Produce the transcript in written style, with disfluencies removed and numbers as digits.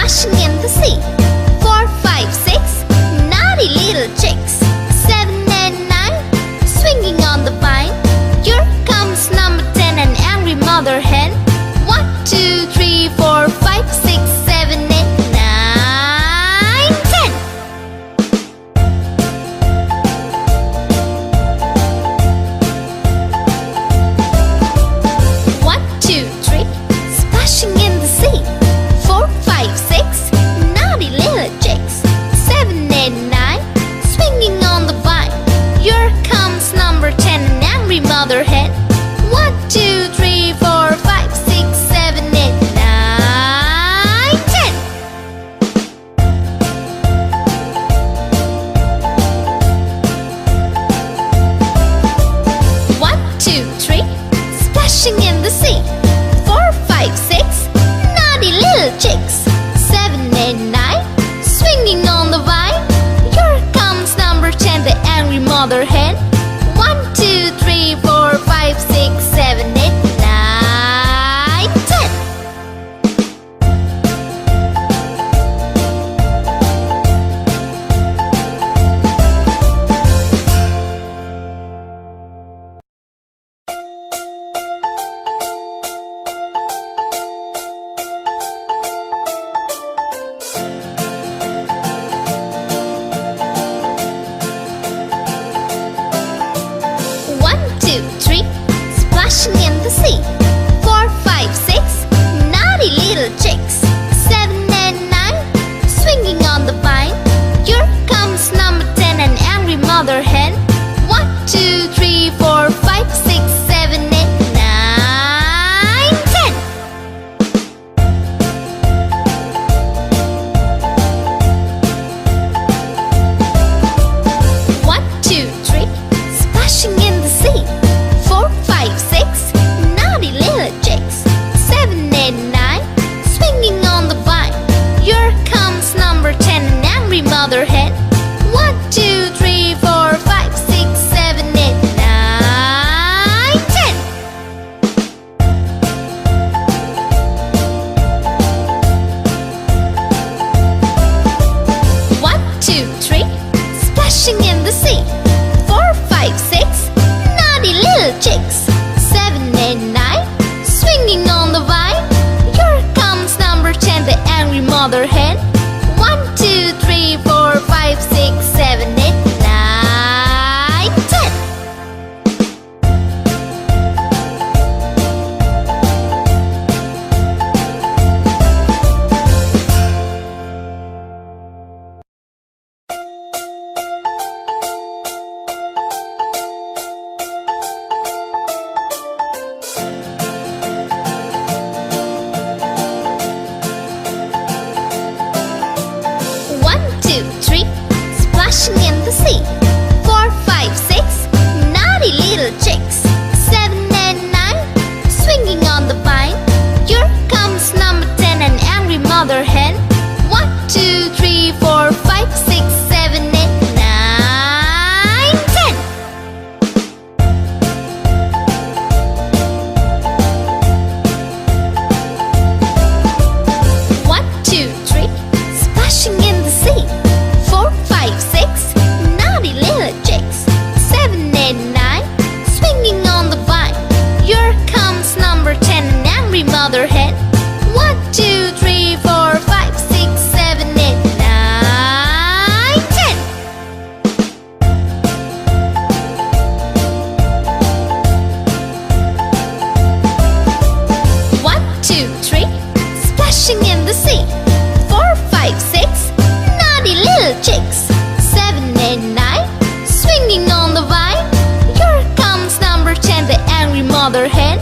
splashing in the sea. 4, 5, 6, naughty little chicks. 7 and 9, swinging on the vine. Here comes number 10, an angry mother hen. 1, 2, 3, 4, 5, 6, 7, 8, 9, 10. 1, 2, 3, splashing in the sea. 4, 5, 6, naughty little chicks. 7, 8, 9, swinging on the vine. Here comes number 10, an angry mother hen. 1, 2, 3, 4, 5, 6, 7, 8, 9, 10. 1, 2, 3, splashing in the sea. 4, 5, 6, naughty little chicks. 7, 8, 9, swinging on the vine. Here comes number 10, the angry mother hen. 1, 2, 3, 4, 5, 6, 7, 8, 9, 10. 1, 2, 3, splashing in the sea. 4, 5, 6, naughty little chicks. 7 and 9, swinging on the vine. Here comes number 10, an angry mother hen. 1, 2, 3, 4, 5, 6, 7, 8, 9, 10. 1, 2, 3, splashing in the sea. 4, 5, 6, naughty little chicks. 7, 8, 9, swinging on the vine. Here comes number 10, an angry mother hen. 1, 2, 3, 4, 5, 6, 7, 8, 9, 10. 1, 2, 3, splashing in the sea. 4, 5, 6, naughty little chicks. 7, 8, 9, swinging on the vine. Here comes number 10, the angry mother hen. 1, 2, 3, 4, 5, 6, 7, 8, 9, 10. 1, 2, 3, splashing in the sea. 4, 5, 6, naughty little chicks. 7 and 9, swinging on the vine. Here comes number 10, an angry mother hen. 1, 2, 3, 4, 5, 6, 7, 8, 9, 10. 1, 2, 3, splashing in the sea. 4, 5, 6, naughty little chicks. 7, 8, 9, swinging on the vine. Here comes number 10, an angry mother hen. 1, 2, 3, 4, 5, 6, 7, 8, 9, 10. 1, 2, 3, splashing in the sea. 4, 5, 6, naughty little chicks. 7, 8, 9, swinging on the vine. Here comes number 10, the angry mother hen.